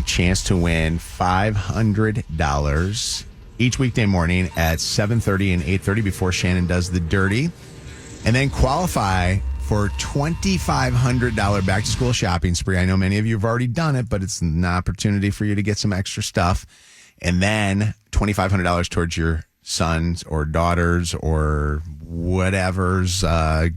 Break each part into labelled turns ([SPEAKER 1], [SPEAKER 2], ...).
[SPEAKER 1] chance to win $500 each weekday morning at 7:30 and 8:30 before Shannon does the dirty. And then qualify for $2,500 back-to-school shopping spree. I know many of you have already done it, but it's an opportunity for you to get some extra stuff. And then $2,500 towards your sons or daughters or whatever's,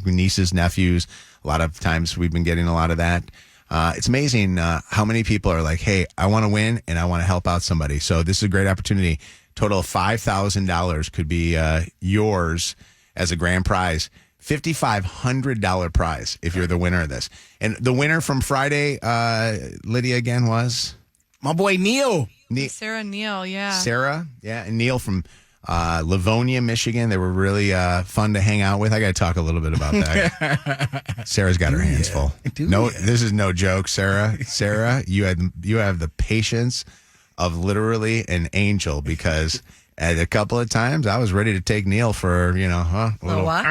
[SPEAKER 1] nieces, nephews. A lot of times we've been getting a lot of that. It's amazing how many people are like, hey, I want to win and I want to help out somebody. So this is a great opportunity. Total of $5,000 could be yours as a grand prize. $5,500 prize if you're the winner of this. And the winner from Friday, Lydia, again, was?
[SPEAKER 2] My boy Neil.
[SPEAKER 3] Sarah Neal, yeah.
[SPEAKER 1] Sarah, yeah. And Neil from Livonia, Michigan. They were really fun to hang out with. I got to talk a little bit about that. Sarah's got her hands full. This is no joke, Sarah. Sarah, you have the patience of literally an angel, because at a couple of times I was ready to take Neil for, a little
[SPEAKER 3] what?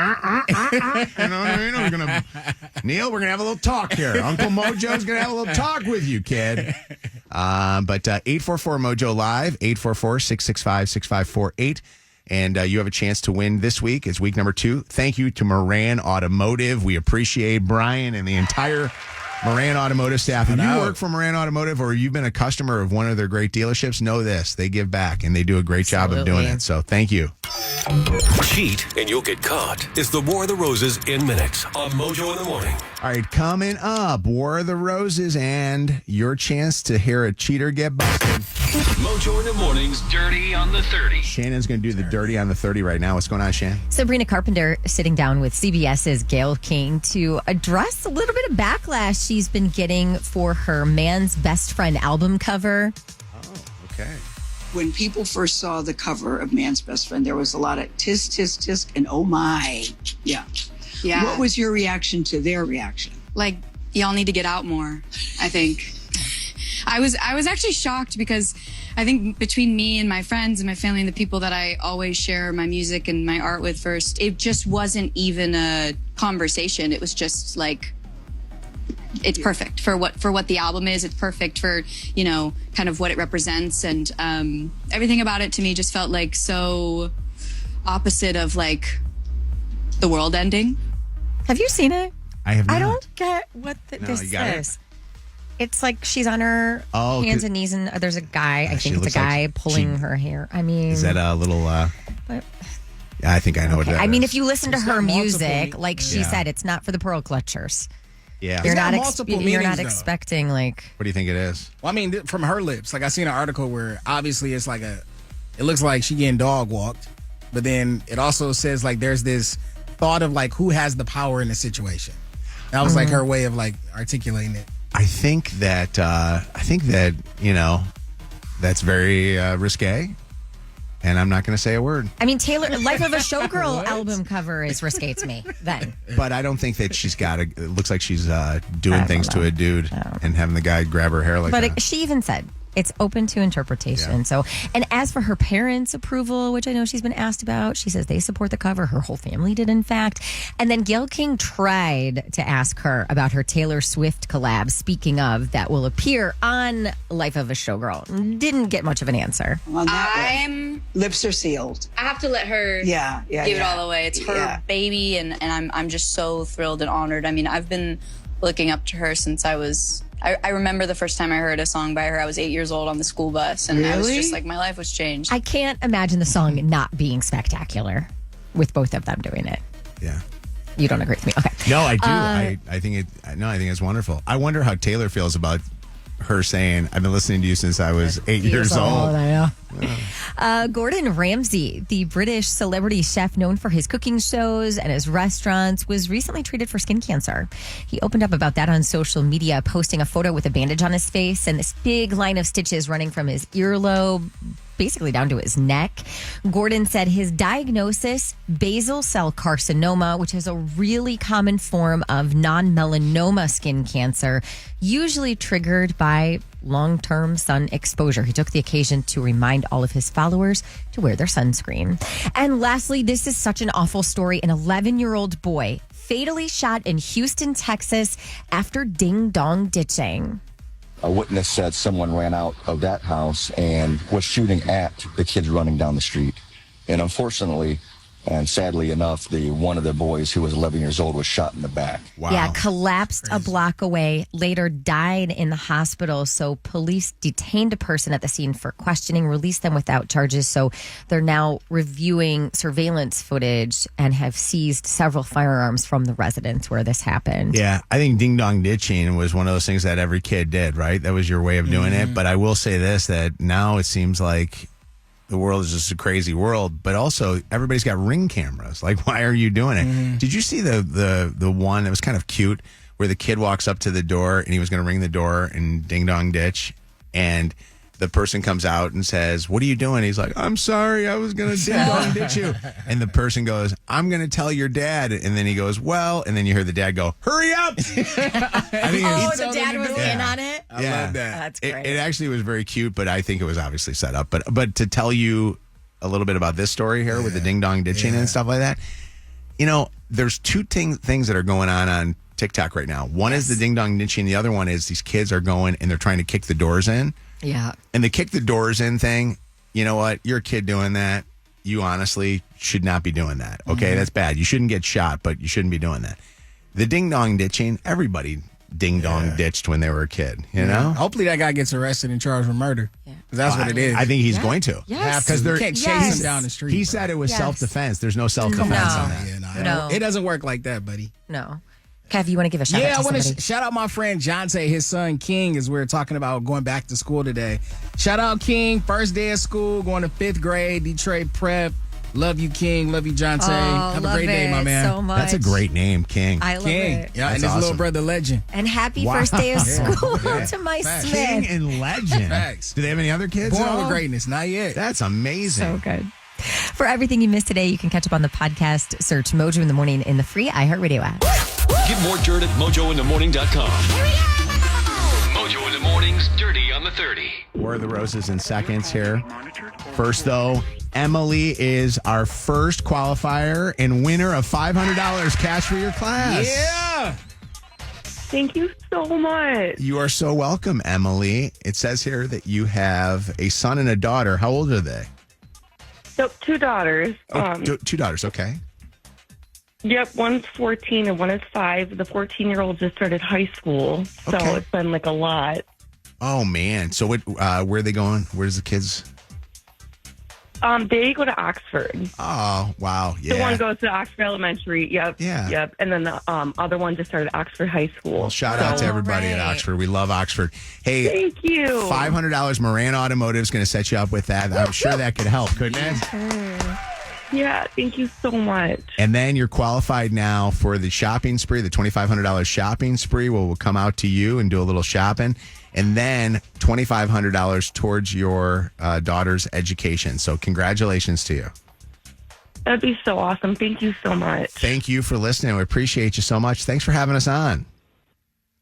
[SPEAKER 1] Neil, we're gonna have a little talk here. Uncle Mojo's gonna have a little talk with you, kid. But 844 Mojo Live, 844-665-6548. And you have a chance to win this week. It's week number 2. Thank you to Moran Automotive. We appreciate Brian and the entire Moran Automotive staff. If you work for Moran Automotive or you've been a customer of one of their great dealerships, know this. They give back, and they do a great job of doing it. So thank you.
[SPEAKER 4] Cheat and you'll get caught. It's the War of the Roses in minutes on Mojo in the Morning.
[SPEAKER 1] All right, coming up, War of the Roses and your chance to hear a cheater get busted.
[SPEAKER 4] Mojo in the Morning's Dirty on the 30.
[SPEAKER 1] Shannon's going to do the dirty on the 30 right now. What's going on, Shannon?
[SPEAKER 5] Sabrina Carpenter sitting down with CBS's Gayle King to address a little bit of backlash she's been getting for her Man's Best Friend album cover.
[SPEAKER 1] Oh, okay.
[SPEAKER 6] When people first saw the cover of Man's Best Friend, there was a lot of tisk, tisk, tisk, and oh my. Yeah. What was your reaction to their reaction?
[SPEAKER 7] Like, y'all need to get out more, I think. I was actually shocked because I think between me and my friends and my family and the people that I always share my music and my art with first, it just wasn't even a conversation. It was just like, it's perfect for what the album is. It's perfect for, kind of what it represents. And everything about it to me just felt like so opposite of like the world ending.
[SPEAKER 5] Have you seen it?
[SPEAKER 1] I have not.
[SPEAKER 5] I don't get what this is. It's like she's on her hands and knees, and there's a guy. I think it's a guy pulling her hair. I mean,
[SPEAKER 1] is that a little? Yeah, I think I know what that is.
[SPEAKER 5] I mean, if you listen to her music, like she said, it's not for the pearl clutchers.
[SPEAKER 1] Yeah,
[SPEAKER 5] you're not expecting like.
[SPEAKER 1] What do you think it is?
[SPEAKER 2] Well, I mean, from her lips, like I seen an article where obviously it's like it looks like she getting dog walked, but then it also says like there's this thought of like who has the power in the situation. That was like her way of like articulating it.
[SPEAKER 1] I think that that's very risque, and I'm not going to say a word.
[SPEAKER 5] I mean, Taylor, Life of a Showgirl album cover is risque to me. Then,
[SPEAKER 1] but I don't think that she's got. It looks like she's doing things to a dude and having the guy grab her hair like that.
[SPEAKER 5] But she even said it's open to interpretation. Yeah. So, and as for her parents' approval, which I know she's been asked about, she says they support the cover. Her whole family did, in fact. And then Gayle King tried to ask her about her Taylor Swift collab, speaking of, that will appear on Life of a Showgirl. Didn't get much of an answer.
[SPEAKER 6] Lips are sealed.
[SPEAKER 7] I have to let her give it all away. It's her baby, and I'm just so thrilled and honored. I mean, I've been looking up to her since I remember the first time I heard a song by her. I was 8 years old on the school bus, and I was just like, my life was changed.
[SPEAKER 5] I can't imagine the song not being spectacular with both of them doing it.
[SPEAKER 1] Yeah.
[SPEAKER 5] You don't agree with me? Okay.
[SPEAKER 1] No, I do. I think it's wonderful. I wonder how Taylor feels about her saying, I've been listening to you since I was 8 years old.
[SPEAKER 5] I know. Gordon Ramsay, the British celebrity chef known for his cooking shows and his restaurants, was recently treated for skin cancer. He opened up about that on social media, posting a photo with a bandage on his face and this big line of stitches running from his earlobe basically down to his neck. Gordon said his diagnosis, basal cell carcinoma, which is a really common form of non-melanoma skin cancer, usually triggered by long-term sun exposure. He took the occasion to remind all of his followers to wear their sunscreen. And lastly, this is such an awful story. An 11-year-old boy fatally shot in Houston, Texas after ding-dong ditching.
[SPEAKER 3] A witness said someone ran out of that house and was shooting at the kids running down the street. And unfortunately, and sadly enough, one of the boys who was 11 years old was shot in the back.
[SPEAKER 1] Wow.
[SPEAKER 5] Yeah, collapsed a block away, later died in the hospital. So police detained a person at the scene for questioning, released them without charges. So they're now reviewing surveillance footage and have seized several firearms from the residence where this happened.
[SPEAKER 1] Yeah, I think ding dong ditching was one of those things that every kid did, right? That was your way of doing it. But I will say this, that now it seems like the world is just a crazy world, but also everybody's got Ring cameras. Like, why are you doing it? Did you see the one that was kind of cute where the kid walks up to the door and he was going to ring the door and ding dong ditch, and the person comes out and says, "What are you doing?" He's like, "I'm sorry, I was going to ding dong ditch you." And the person goes, "I'm going to tell your dad." And then he goes, "Well," and then you hear the dad go, "Hurry up." I think
[SPEAKER 5] The dad was in on it?
[SPEAKER 2] I love that.
[SPEAKER 5] That's great.
[SPEAKER 1] It actually was very cute, but I think it was obviously set up. But to tell you a little bit about this story here with the ding dong ditching and stuff like that, there's two things that are going on TikTok right now. One is the ding dong ditching. The other one is these kids are going and they're trying to kick the doors in.
[SPEAKER 5] Yeah.
[SPEAKER 1] And the kick the doors in thing, you know what? You're a kid doing that. You honestly should not be doing that. Okay, that's bad. You shouldn't get shot, but you shouldn't be doing that. The ding dong ditching, everybody ding dong ditched when they were a kid, you know?
[SPEAKER 2] Hopefully that guy gets arrested and charged with murder. Yeah. Because that's what it is.
[SPEAKER 1] I think he's going to.
[SPEAKER 5] Yes.
[SPEAKER 2] Because you can't chase him down the street.
[SPEAKER 1] He said it was self-defense. There's no self-defense on that.
[SPEAKER 2] Yeah,
[SPEAKER 5] No.
[SPEAKER 2] It doesn't work like that, buddy.
[SPEAKER 5] No. Kev, you want to give a shout out to
[SPEAKER 2] I want
[SPEAKER 5] somebody?
[SPEAKER 2] to shout out my friend Jonte, his son King, as we're talking about going back to school today. Shout out King, first day of school, going to 5th grade, Detroit Prep. Love you, King. Love you, Jonte. Have a great day, my man.
[SPEAKER 5] So much.
[SPEAKER 1] That's a great name, King.
[SPEAKER 5] I love
[SPEAKER 2] King.
[SPEAKER 5] it.
[SPEAKER 2] Yeah,
[SPEAKER 1] That's
[SPEAKER 2] and his
[SPEAKER 1] awesome.
[SPEAKER 2] little brother Legend.
[SPEAKER 5] And happy first day of school to my
[SPEAKER 2] Facts.
[SPEAKER 5] Smith.
[SPEAKER 1] King and Legend.
[SPEAKER 2] Facts.
[SPEAKER 1] Do they have any other kids?
[SPEAKER 2] Born
[SPEAKER 1] at
[SPEAKER 2] with
[SPEAKER 1] all?
[SPEAKER 2] greatness, not yet.
[SPEAKER 1] That's amazing.
[SPEAKER 5] So good. For everything you missed today, you can catch up on the podcast. Search Mojo in the Morning in the free iHeartRadio app.
[SPEAKER 4] Get more dirt at mojointhemorning.com. Mojo in the Morning's Dirty on the 30.
[SPEAKER 1] War of the Roses in seconds here. First, though, Emily is our first qualifier and winner of $500 cash for your class.
[SPEAKER 2] Yeah.
[SPEAKER 8] Thank you so much.
[SPEAKER 1] You are so welcome, Emily. It says here that you have a son and a daughter. How old are they?
[SPEAKER 8] So, 2 daughters.
[SPEAKER 1] Two daughters, okay.
[SPEAKER 8] Yep, one's 14 and one is 5. The 14-year-old just started high school, so
[SPEAKER 1] Okay.
[SPEAKER 8] it's been like a lot.
[SPEAKER 1] Oh, man. So where are they going? Where's the kids?
[SPEAKER 8] They go to Oxford.
[SPEAKER 1] Oh, wow. Yeah.
[SPEAKER 8] The one goes to Oxford Elementary. Yep.
[SPEAKER 1] Yeah.
[SPEAKER 8] Yep. And then the other one just started Oxford High School.
[SPEAKER 1] Well, shout out to everybody at
[SPEAKER 5] right.
[SPEAKER 1] Oxford. We love Oxford. Hey,
[SPEAKER 8] Thank you.
[SPEAKER 1] $500 Moran Automotive is going to set you up with that. I'm sure that could help, couldn't it?
[SPEAKER 8] Yeah, thank you so much.
[SPEAKER 1] And then you're qualified now for the shopping spree, the $2,500 shopping spree. We'll come out to you and do a little shopping. And then $2,500 towards your daughter's education. So congratulations to you.
[SPEAKER 8] That'd be so awesome. Thank you so much.
[SPEAKER 1] Thank you for listening. We appreciate you so much. Thanks for having us on.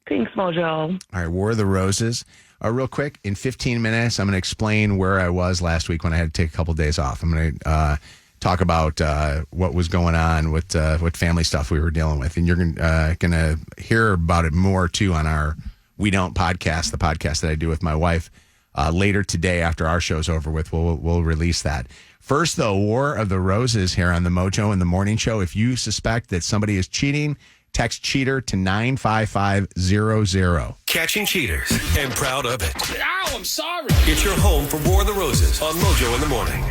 [SPEAKER 8] Thanks, Mojo.
[SPEAKER 1] All right, War of the Roses. Real quick, in 15 minutes, I'm going to explain where I was last week when I had to take a couple days off. I'm going to talk about what was going on with what family stuff we were dealing with. And you're going to hear about it more, too, on our We Don't podcast, the podcast that I do with my wife. Later today, after our show's over with, we'll release that. First, though, War of the Roses here on the Mojo in the Morning Show. If you suspect that somebody is cheating, text cheater to 95500.
[SPEAKER 4] Catching cheaters and proud of it.
[SPEAKER 2] Ow, I'm sorry.
[SPEAKER 4] It's your home for War of the Roses on Mojo in the Morning.